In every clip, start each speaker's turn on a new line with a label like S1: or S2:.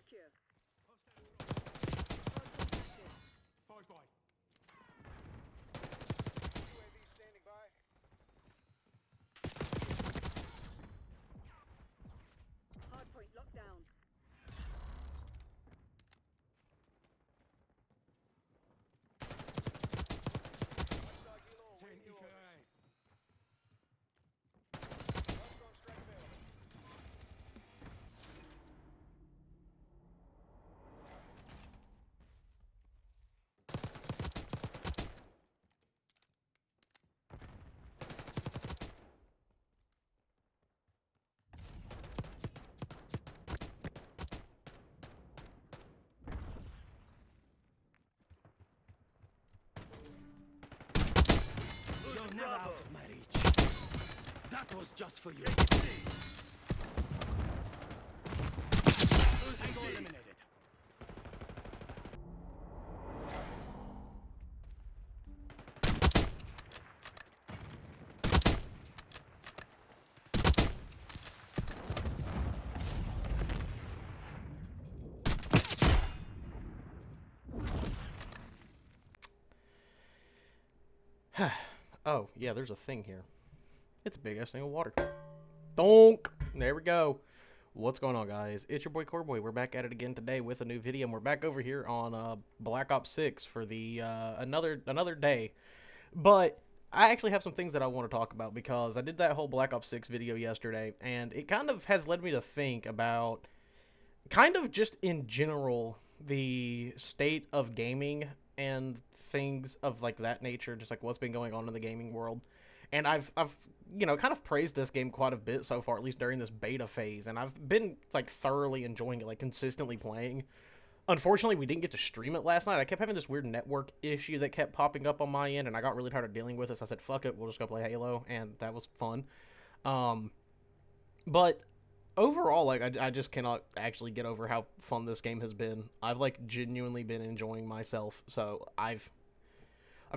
S1: secure.
S2: Five by.
S3: UAV standing by.
S1: Hardpoint locked down.
S3: Hostile helo
S2: 10
S3: awaiting your orders.
S2: EKA.
S3: Hostile strike available.
S2: You're never out of my reach. That was just for you. Angle eliminated.
S4: Oh, yeah, there's a thing here. It's a big-ass thing of water. Donk! There we go. What's going on, guys? It's your boy Corboy. We're back at it again today with a new video, and we're back over here on Black Ops 6 for the another day. But I actually have some things that I want to talk about because I did that whole Black Ops 6 video yesterday, and it kind of has led me to think about kind of just in general the state of gaming and things of like that nature, just like what's been going on in the gaming world. And I've you know, kind of praised this game quite a bit so far, at least during this beta phase, and I've been like thoroughly enjoying it, like consistently playing. Unfortunately, we didn't get to stream it last night. I kept having this weird network issue that kept popping up on my end, and I got really tired of dealing with it, so I said, fuck it, we'll just go play Halo, and that was fun. But overall, like, I just cannot actually get over how fun this game has been. I've, like, genuinely been enjoying myself, so I've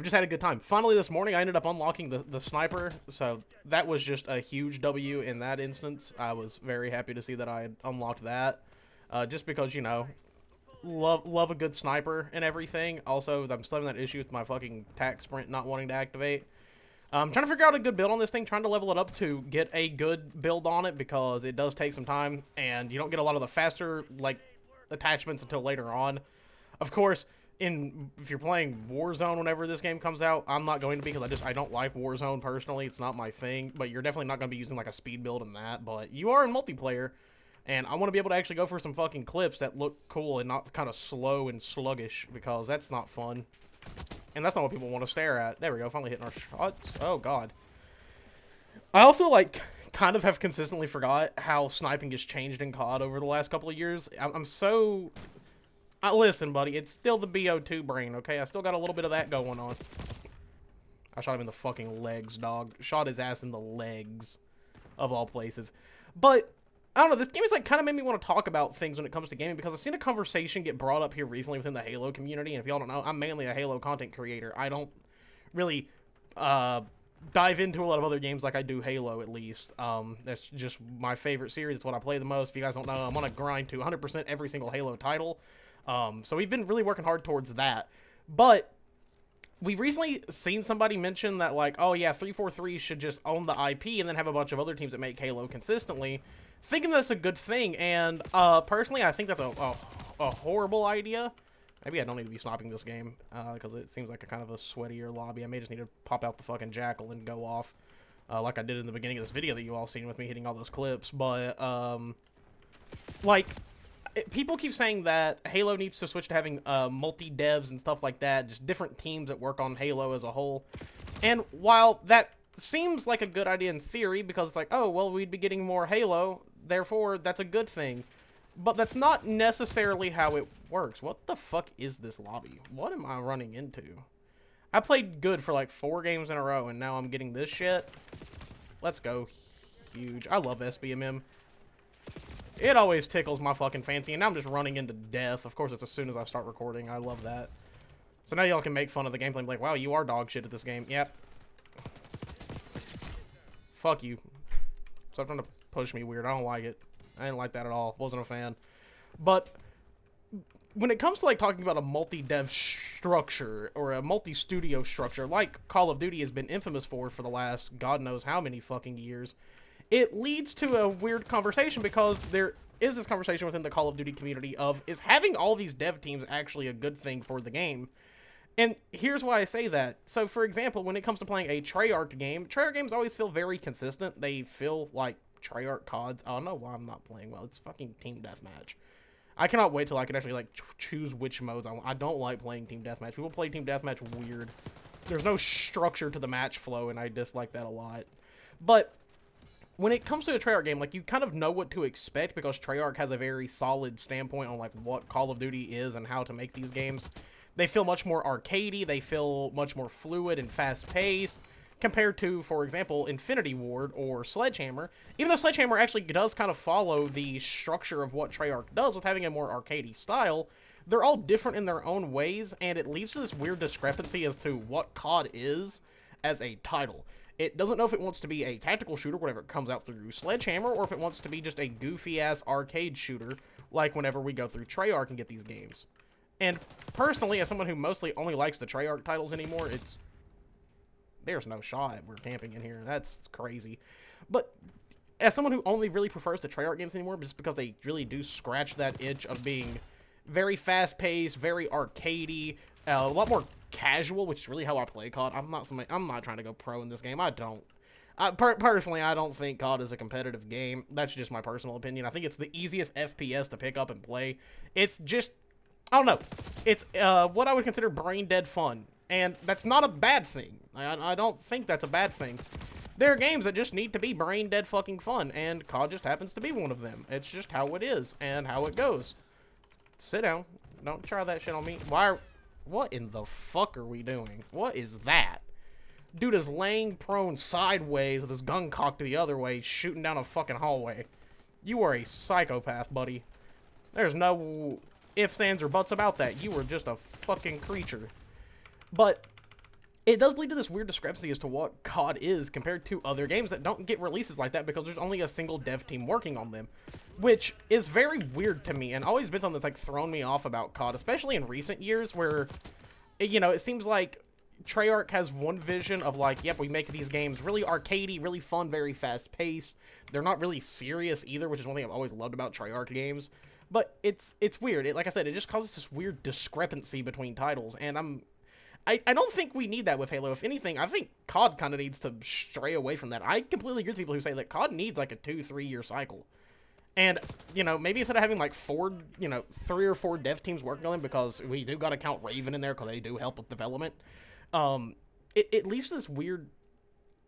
S4: just had a good time. Finally, this morning, I ended up unlocking the sniper, so that was just a huge W in that instance. I was very happy to see that I had unlocked that, just because, you know, love a good sniper and everything. Also, I'm still having that issue with my fucking tac sprint not wanting to activate. I'm trying to figure out a good build on this thing, trying to level it up to get a good build on it, because it does take some time, and you don't get a lot of the faster, like, attachments until later on. Of course, if you're playing Warzone whenever this game comes out, I'm not going to be, because I don't like Warzone personally. It's not my thing, but you're definitely not going to be using, like, a speed build in that, but you are in multiplayer, and I want to be able to actually go for some fucking clips that look cool and not kind of slow and sluggish, because that's not fun. And that's not what people want to stare at. There we go, finally hitting our shots. Oh, God. I also, like, kind of have consistently forgot how sniping has changed in COD over the last couple of years. I'm so... listen, buddy, it's still the BO2 brain, okay? I still got a little bit of that going on. I shot him in the fucking legs, dog. Shot his ass in the legs, of all places. But... I don't know, this game has like kind of made me want to talk about things when it comes to gaming, because I've seen a conversation get brought up here recently within the Halo community, and if y'all don't know, I'm mainly a Halo content creator. I don't really dive into a lot of other games like I do Halo, at least. That's just my favorite series. It's what I play the most. If you guys don't know, I'm on a grind to 100% every single Halo title. So we've been really working hard towards that. But we've recently seen somebody mention that, like, oh yeah, 343 should just own the IP and then have a bunch of other teams that make Halo consistently, thinking that's a good thing. And personally, I think that's a horrible idea. Maybe I don't need to be sniping this game, because it seems like a kind of a sweatier lobby. I may just need to pop out the fucking jackal and go off, like I did in the beginning of this video that you all seen with me hitting all those clips. But like, people keep saying that Halo needs to switch to having multi-devs and stuff like that, just different teams that work on Halo as a whole. And while that seems like a good idea in theory, because it's like, oh, well, we'd be getting more Halo, therefore that's a good thing. But that's not necessarily how it works. What the fuck is this lobby? What am I running into? I played good for like 4 games in a row, and now I'm getting this shit. Let's go. Huge. I love SBMM. It always tickles my fucking fancy, and now I'm just running into death. Of course, it's as soon as I start recording. I love that. So now y'all can make fun of the gameplay and be like, wow, you are dog shit at this game. Yep. Fuck you. Stop trying to push me weird. I don't like it. I didn't like that at all. Wasn't a fan. But when it comes to like talking about a multi-dev structure or a multi-studio structure like Call of Duty has been infamous for the last god knows how many fucking years, it leads to a weird conversation because there is this conversation within the Call of Duty community of, is having all these dev teams actually a good thing for the game? And here's why I say that. So, for example, when it comes to playing a Treyarch game, Treyarch games always feel very consistent. They feel like Treyarch CODs. I don't know why I'm not playing well. It's fucking team deathmatch. I cannot wait till I can actually, like, choose which modes I want. I don't like playing team deathmatch. People play team deathmatch weird. There's no structure to the match flow, and I dislike that a lot. But when it comes to a Treyarch game, like, you kind of know what to expect because Treyarch has a very solid standpoint on, like, what Call of Duty is and how to make these games. They feel much more arcadey, they feel much more fluid and fast-paced, compared to, for example, Infinity Ward or Sledgehammer. Even though Sledgehammer actually does kind of follow the structure of what Treyarch does with having a more arcadey style, they're all different in their own ways, and it leads to this weird discrepancy as to what COD is as a title. It doesn't know if it wants to be a tactical shooter whenever it comes out through Sledgehammer, or if it wants to be just a goofy-ass arcade shooter, like whenever we go through Treyarch and get these games. And personally, as someone who mostly only likes the Treyarch titles anymore, there's no shot we're camping in here. That's crazy. But as someone who only really prefers the Treyarch games anymore, just because they really do scratch that itch of being very fast-paced, very arcadey, a lot more casual, which is really how I play COD. I'm not trying to go pro in this game. I don't. Personally, I don't think COD is a competitive game. That's just my personal opinion. I think it's the easiest FPS to pick up and play. It's just, I don't know. It's what I would consider brain-dead fun. And that's not a bad thing. I don't think that's a bad thing. There are games that just need to be brain-dead fucking fun, and COD just happens to be one of them. It's just how it is, and how it goes. Sit down. Don't try that shit on me. What in the fuck are we doing? What is that? Dude is laying prone sideways with his gun cocked the other way, shooting down a fucking hallway. You are a psychopath, buddy. There's no ifs, ands, or buts about that. You are just a fucking creature. But it does lead to this weird discrepancy as to what COD is compared to other games that don't get releases like that because there's only a single dev team working on them, which is very weird to me and always been something that's like thrown me off about COD, especially in recent years where, you know, it seems like Treyarch has one vision of like, yep, we make these games really arcadey, really fun, very fast-paced. They're not really serious either, which is one thing I've always loved about Treyarch games. But it's weird. Like I said, it just causes this weird discrepancy between titles, and I don't think we need that with Halo. If anything, I think COD kind of needs to stray away from that. I completely agree with people who say that COD needs like a 2-3 year cycle. And, you know, maybe instead of having like 3 or 4 dev teams working on them, because we do got to count Raven in there because they do help with development, it leads to this weird,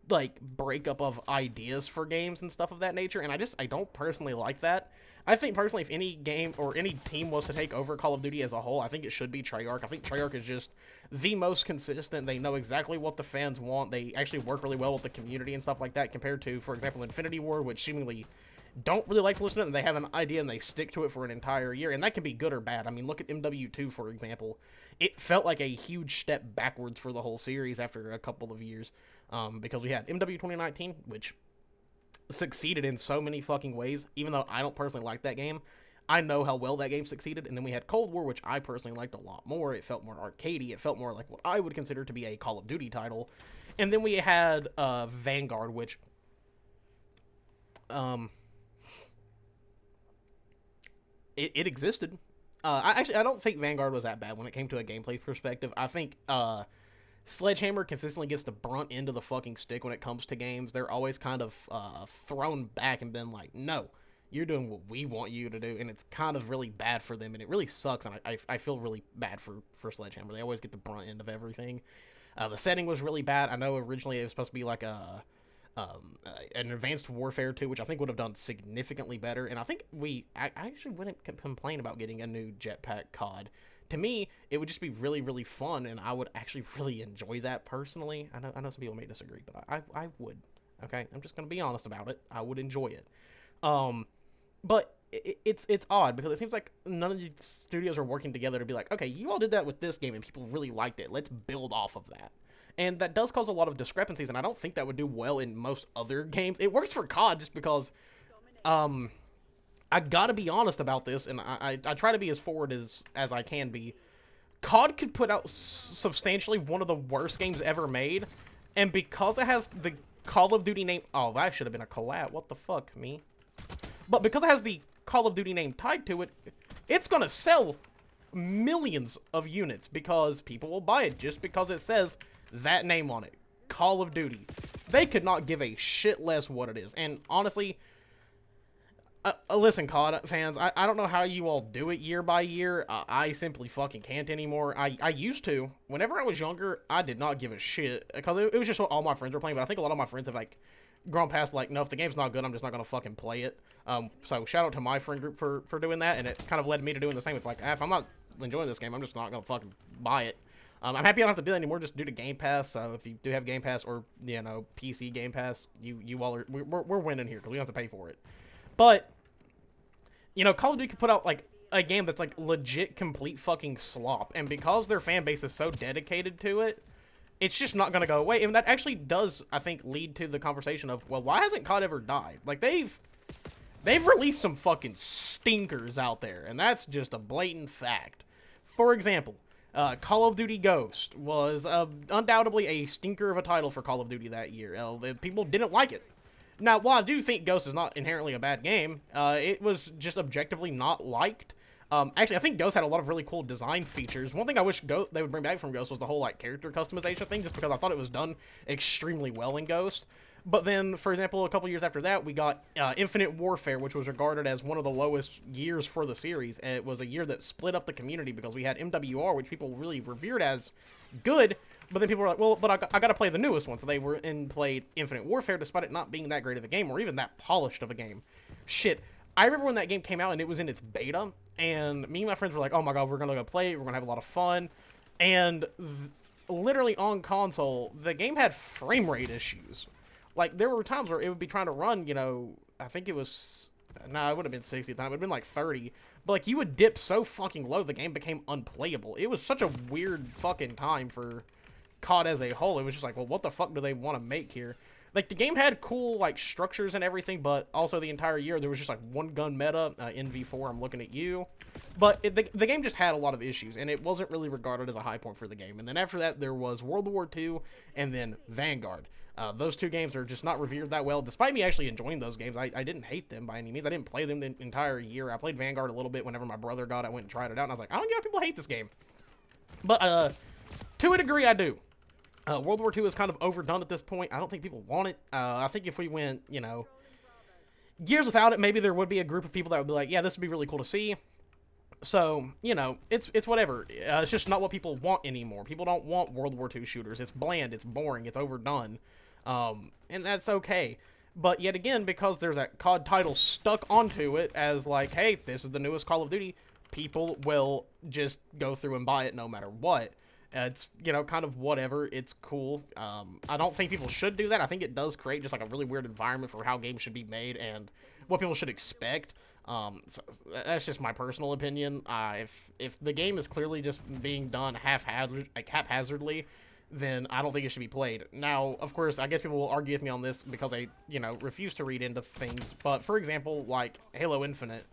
S4: like, breakup of ideas for games and stuff of that nature, and I don't personally like that. I think, personally, if any game or any team was to take over Call of Duty as a whole, I think it should be Treyarch. I think Treyarch is just the most consistent. They know exactly what the fans want. They actually work really well with the community and stuff like that, compared to, for example, Infinity Ward, which seemingly don't really like to listen to it, and they have an idea and they stick to it for an entire year, and that can be good or bad. I mean, look at MW2, for example. It felt like a huge step backwards for the whole series after a couple of years, because we had MW 2019, which succeeded in so many fucking ways. Even though I don't personally like that game, I know how well that game succeeded. And then we had Cold War, which I personally liked a lot more. It felt more arcadey. It felt more like what I would consider to be a Call of Duty title. And then we had Vanguard, which it existed. I don't think Vanguard was that bad when it came to a gameplay perspective. I think Sledgehammer consistently gets the brunt end of the fucking stick when it comes to games. They're always kind of thrown back and been like, no, you're doing what we want you to do, and it's kind of really bad for them, and it really sucks, and I feel really bad for Sledgehammer. They always get the brunt end of everything. The setting was really bad. I know originally it was supposed to be like an Advanced Warfare 2, which I think would have done significantly better, and I think I actually wouldn't complain about getting a new jetpack COD. To me, it would just be really, really fun, and I would actually really enjoy that personally. I know some people may disagree, but I would. Okay, I'm just gonna be honest about it. I would enjoy it. But it's odd because it seems like none of these studios are working together to be like, okay, you all did that with this game and people really liked it. Let's build off of that. And that does cause a lot of discrepancies, and I don't think that would do well in most other games. It works for COD just because, I I gotta be honest about this, and I try to be as forward as I can be. COD could put out substantially one of the worst games ever made, and because it has the Call of Duty name... Oh, that should have been a collab. What the fuck, me? But because it has the Call of Duty name tied to it, it's gonna sell millions of units because people will buy it just because it says that name on it. Call of Duty. They could not give a shit less what it is. And honestly, listen, COD fans, I don't know how you all do it year by year. I simply fucking can't anymore. I used to. Whenever I was younger, I did not give a shit because it was just what all my friends were playing. But I think a lot of my friends have like grown past like, no, if the game's not good, I'm just not gonna fucking play it. So shout out to my friend group for doing that, and it kind of led me to doing the same. With like, if I'm not enjoying this game, I'm just not gonna fucking buy it. I'm happy I don't have to do that anymore just due to Game Pass. So if you do have Game Pass or, you know, PC Game Pass, you all are, we're winning here because we don't have to pay for it. But, you know, Call of Duty could put out, like, a game that's, like, legit complete fucking slop. And because their fan base is so dedicated to it, it's just not going to go away. And that actually does, I think, lead to the conversation of, well, why hasn't COD ever died? Like, they've released some fucking stinkers out there. And that's just a blatant fact. For example, Call of Duty Ghost was undoubtedly a stinker of a title for Call of Duty that year. People didn't like it. Now, while I do think Ghost is not inherently a bad game, it was just objectively not liked. Actually, I think Ghost had a lot of really cool design features. One thing I wish they would bring back from Ghost was the whole, like, character customization thing, just because I thought it was done extremely well in Ghost. But then, for example, a couple years after that, we got Infinite Warfare, which was regarded as one of the lowest years for the series. And it was a year that split up the community because we had MWR, which people really revered as good. But then people were like, well, but I got to play the newest one. So they were and played Infinite Warfare, despite it not being that great of a game or even that polished of a game. Shit. I remember when that game came out and it was in its beta. And me and my friends were like, oh my god, we're going to go play it. We're going to have a lot of fun. And literally on console, the game had frame rate issues. Like, there were times where it would be trying to run, you know, I think it was, nah, it would have been 60 at the time. It would have been like 30. But, like, you would dip so fucking low, the game became unplayable. It was such a weird fucking time for COD as a whole. It was just like, well, what the fuck do they want to make here? Like, the game had cool, like, structures and everything, but also the entire year, there was just, like, one gun meta, NV4, I'm looking at you. But the game just had a lot of issues, and it wasn't really regarded as a high point for the game. And then after that, there was World War II, and then Vanguard. Those two games are just not revered that well. Despite me actually enjoying those games, I didn't hate them by any means. I didn't play them the entire year. I played Vanguard a little bit whenever my brother got it. I went and tried it out, and I was like, I don't get why people hate this game. But, to a degree, I do. World War II is kind of overdone at this point. I don't think people want it. I think if we went, you know, years without it, maybe there would be a group of people that would be like, yeah, this would be really cool to see. So, you know, it's whatever. It's just not what people want anymore. People don't want World War II shooters. It's bland, it's boring, it's overdone. And that's okay. But yet again, because there's that COD title stuck onto it as like, hey, this is the newest Call of Duty, people will just go through and buy it no matter what. It's, you know, kind of whatever. It's cool. I don't think people should do that. I think it does create just like a really weird environment for how games should be made and what people should expect. So that's just my personal opinion. If the game is clearly just being done haphazardly, then I don't think it should be played. Now, of course, I guess people will argue with me on this because I, you know, refuse to read into things. But for example, like Halo Infinite,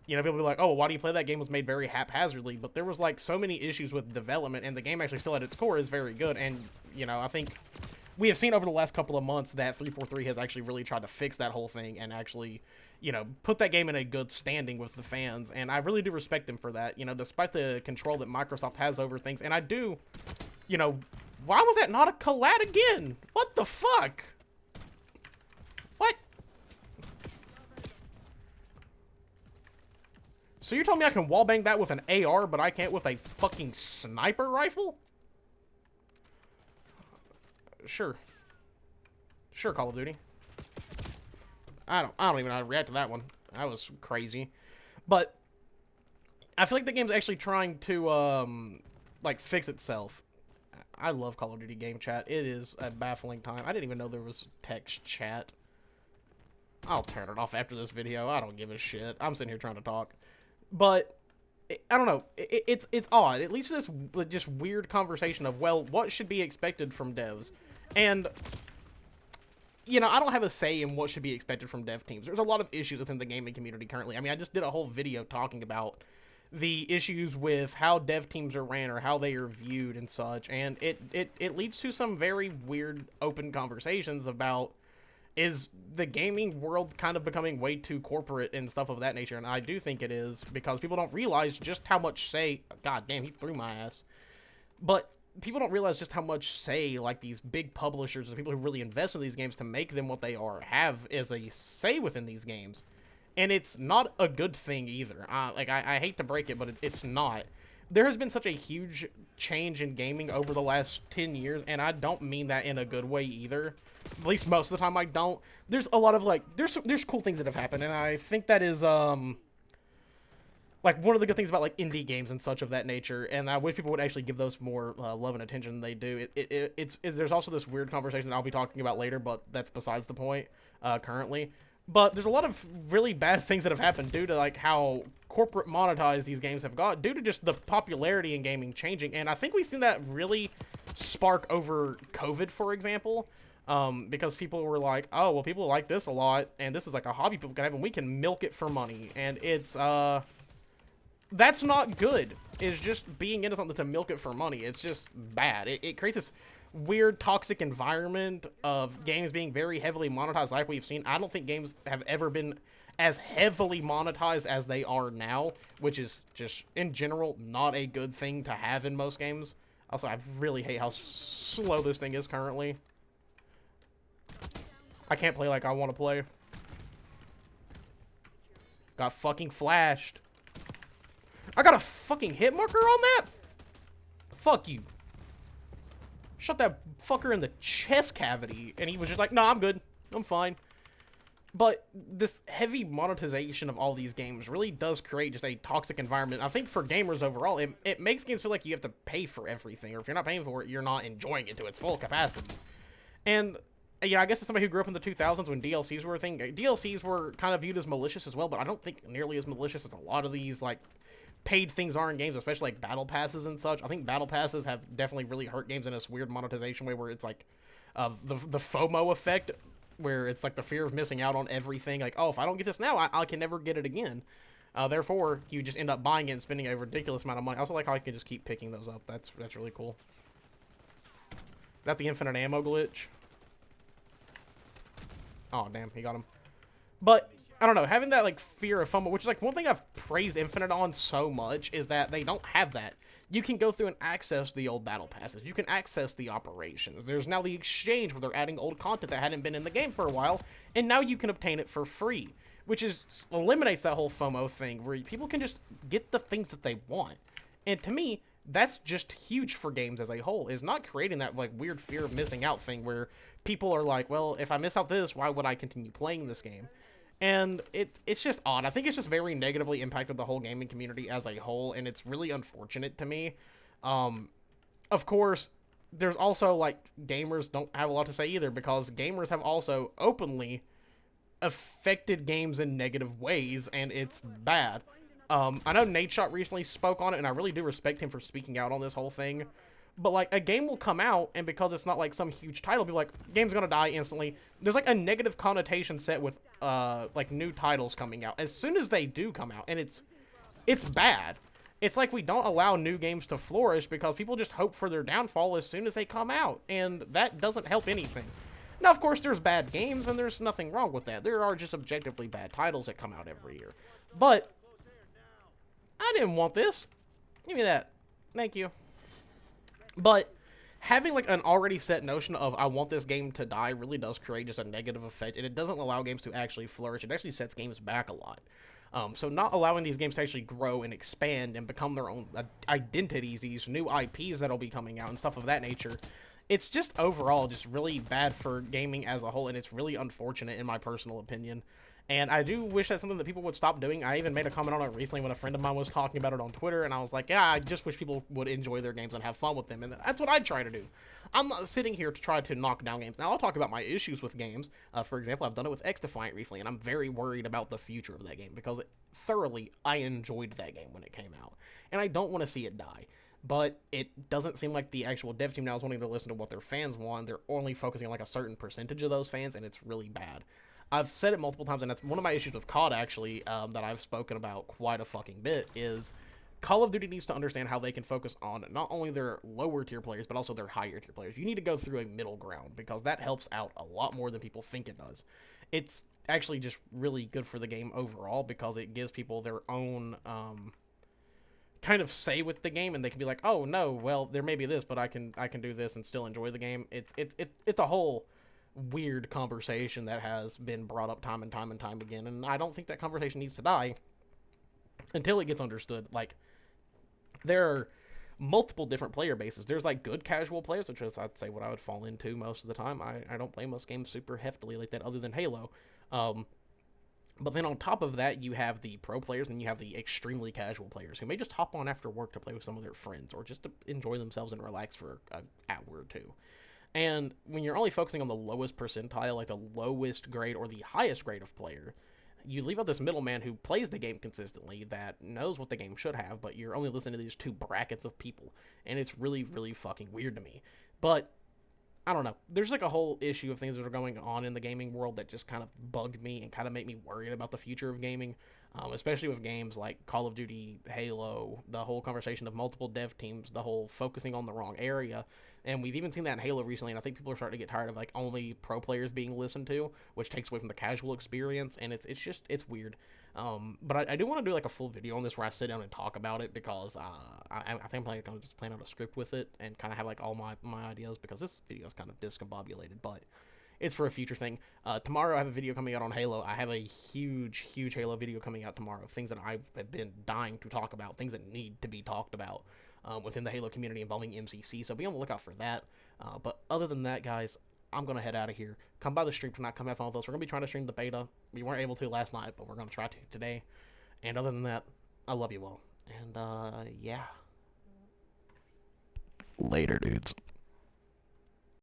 S4: you know, people will be like, oh, well, why do you play that game? Was made very haphazardly. But there was like so many issues with development, and the game actually still at its core is very good. And, you know, I think we have seen over the last couple of months that 343 has actually really tried to fix that whole thing and actually, you know, put that game in a good standing with the fans. And I really do respect them for that, you know, despite the control that Microsoft has over things. And I do, you know, why was that not a collab again? What the fuck? What? So you're telling me I can wallbang that with an AR, but I can't with a fucking sniper rifle? Sure. Sure, Call of Duty. I don't even know how to react to that one. That was crazy. But I feel like the game's actually trying to like fix itself. I love Call of Duty game chat. It is a baffling time. I didn't even know there was text chat. I'll turn it off after this video. I don't give a shit. I'm sitting here trying to talk. But I don't know. It's odd. It leads to this just weird conversation of, well, what should be expected from devs? And you know, I don't have a say in what should be expected from dev teams. There's a lot of issues within the gaming community currently. I mean, I just did a whole video talking about the issues with how dev teams are ran or how they are viewed and such, and it leads to some very weird open conversations about, is the gaming world kind of becoming way too corporate and stuff of that nature? And I do think it is, because people don't realize just how much say, god damn, he threw my ass, but people don't realize just how much say, like, these big publishers and people who really invest in these games to make them what they are have as a say within these games. And it's not a good thing either. I hate to break it, but it's not. There has been such a huge change in gaming over the last 10 years, and I don't mean that in a good way either. At least most of the time I don't. There's a lot of, like, there's cool things that have happened, and I think that is, like, one of the good things about, like, indie games and such of that nature, and I wish people would actually give those more love and attention than they do. There's also this weird conversation that I'll be talking about later, but that's besides the point currently. But there's a lot of really bad things that have happened due to, like, how corporate monetized these games have got, due to just the popularity in gaming changing. And I think we've seen that really spark over COVID, for example, because people were like, oh, well, people like this a lot, and this is like a hobby people can have, and we can milk it for money. And it's, that's not good. It's just being into something to milk it for money. It's just bad. It creates this weird toxic environment of games being very heavily monetized like we've seen. I don't think games have ever been as heavily monetized as they are now, which is just in general not a good thing to have in most games. Also, I really hate how slow this thing is currently. I can't play like I want to play. Got fucking flashed. I got a fucking hit marker on that? Fuck you. Shot that fucker in the chest cavity, and he was just like, no, I'm good. I'm fine. But this heavy monetization of all these games really does create just a toxic environment. I think for gamers overall, it makes games feel like you have to pay for everything, or if you're not paying for it, you're not enjoying it to its full capacity. And, yeah, I guess as somebody who grew up in the 2000s when DLCs were a thing, DLCs were kind of viewed as malicious as well, but I don't think nearly as malicious as a lot of these, like, paid things are in games, especially like battle passes and such. I think battle passes have definitely really hurt games in this weird monetization way where it's like the FOMO effect, where it's like the fear of missing out on everything. Like, oh, if I don't get this now, I can never get it again. Therefore, you just end up buying it and spending a ridiculous amount of money. I also like how I can just keep picking those up. That's really cool. Is that the infinite ammo glitch? Oh, damn, he got him. But I don't know, having that, like, fear of FOMO, which is, like, one thing I've praised Infinite on so much, is that they don't have that. You can go through and access the old battle passes. You can access the operations. There's now the exchange where they're adding old content that hadn't been in the game for a while, and now you can obtain it for free, which eliminates that whole FOMO thing, where people can just get the things that they want. And to me, that's just huge for games as a whole, is not creating that, like, weird fear of missing out thing where people are like, well, if I miss out this, why would I continue playing this game? And it's just odd. I think it's just very negatively impacted the whole gaming community as a whole, and it's really unfortunate to me. Of course, there's also, like, gamers don't have a lot to say either, because gamers have also openly affected games in negative ways, and it's bad. I know Nadeshot recently spoke on it, and I really do respect him for speaking out on this whole thing. But, like, a game will come out, and because it's not, like, some huge title, people are like, game's gonna die instantly. There's, like, a negative connotation set with, like, new titles coming out. As soon as they do come out, and it's bad. It's like we don't allow new games to flourish because people just hope for their downfall as soon as they come out, and that doesn't help anything. Now, of course, there's bad games, and there's nothing wrong with that. There are just objectively bad titles that come out every year. But I didn't want this. Give me that. Thank you. But having, like, an already set notion of I want this game to die really does create just a negative effect, and it doesn't allow games to actually flourish. It actually sets games back a lot. So not allowing these games to actually grow and expand and become their own identities, these new IPs that'll be coming out and stuff of that nature, it's just overall just really bad for gaming as a whole, and it's really unfortunate in my personal opinion. And I do wish that's something that people would stop doing. I even made a comment on it recently when a friend of mine was talking about it on Twitter, and I was like, yeah, I just wish people would enjoy their games and have fun with them, and that's what I try to do. I'm not sitting here to try to knock down games. Now, I'll talk about my issues with games. For example, I've done it with X-Defiant recently, and I'm very worried about the future of that game, because thoroughly, I enjoyed that game when it came out, and I don't want to see it die. but it doesn't seem like the actual dev team now is wanting to listen to what their fans want. They're only focusing on like a certain percentage of those fans, and it's really bad. I've said it multiple times, and that's one of my issues with COD, actually, that I've spoken about quite a fucking bit, is Call of Duty needs to understand how they can focus on not only their lower tier players, but also their higher tier players. You need to go through a middle ground, because that helps out a lot more than people think it does. It's actually just really good for the game overall, because it gives people their own kind of say with the game, and they can be like, oh no, well, there may be this, but I can do this and still enjoy the game. It's a whole weird conversation that has been brought up time and time and time again, and I don't think that conversation needs to die until it gets understood. Like, there are multiple different player bases. There's like good casual players, which is, I'd say, what I would fall into most of the time. I don't play most games super heftily like that other than Halo. But then on top of that, you have the pro players, and you have the extremely casual players who may just hop on after work to play with some of their friends, or just to enjoy themselves and relax for an hour or two. And when you're only focusing on the lowest percentile, like the lowest grade or the highest grade of player, you leave out this middleman who plays the game consistently, that knows what the game should have, but you're only listening to these two brackets of people. And it's really, really fucking weird to me. But I don't know. There's like a whole issue of things that are going on in the gaming world that just kind of bugged me and kind of made me worried about the future of gaming, especially with games like Call of Duty, Halo, the whole conversation of multiple dev teams, the whole focusing on the wrong area. And we've even seen that in Halo recently, and I think people are starting to get tired of like only pro players being listened to, which takes away from the casual experience, and it's weird. But I do want to do like a full video on this where I sit down and talk about it, because I think I'm going to just plan out a script with it and kind of have like all my ideas, because this video is kind of discombobulated, but it's for a future thing. Tomorrow I have a video coming out on Halo. I have a huge Halo video coming out tomorrow, things that I've been dying to talk about, things that need to be talked about within the Halo community involving MCC, so be on the lookout for that. But other than that, guys, I'm going to head out of here. Come by the stream tonight. Come have fun with us. We're going to be trying to stream the beta. We weren't able to last night, but we're going to try to today. And other than that, I love you all. And, yeah. Later, dudes.